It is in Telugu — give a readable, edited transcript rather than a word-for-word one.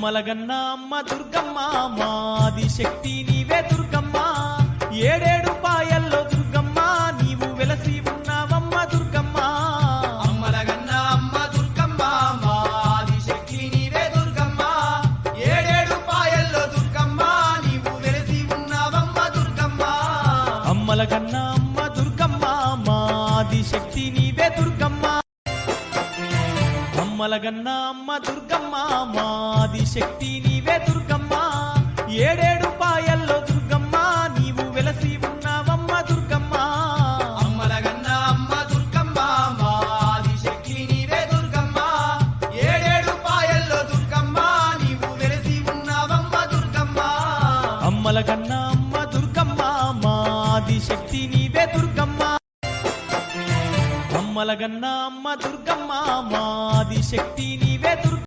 అమ్మలగన్న అమ్మ దుర్గమ్మ మాది శక్తి నీవే దుర్గమ్మ ఏడేడు పాయల్లో దుర్గమ్మ నీవు వెలసి ఉన్నావమ్మ దుర్గమ్మ అమ్మలగన్న అమ్మ దుర్గమ్మ మాది శక్తి నీవే దుర్గమ్మ ఏడేడు పాయల్లో దుర్గమ్మ నీవు వెలసి ఉన్నావమ్మ దుర్గమ్మ అమ్మలగన్న అమ్మ దుర్గమ్మ మాది శక్తి నీవే దుర్గమ్మ అమ్మలగన్న అమ్మ దుర్గమ్మ మాది శక్తి నీవే దుర్గమ్మ ఏడేడు పాయల్లో దుర్గమ్మ నీవు వెలసి ఉన్నావమ్మ దుర్గమ్మ అమ్మలగన్న అమ్మ దుర్గమ్మ మాది శక్తి నీవే దుర్గమ్మ ఏడేడు పాయల్లో దుర్గమ్మ నీవు వెలసి ఉన్నావమ్మ దుర్గమ్మ అమ్మలగన్న అమ్మ దుర్గమ్మ మాది శక్తి నీవే దుర్గమ్మ అమ్మలగన్న అమ్మ దుర్గమ్మ మాది శక్తి నీవే దుర్గమ్మ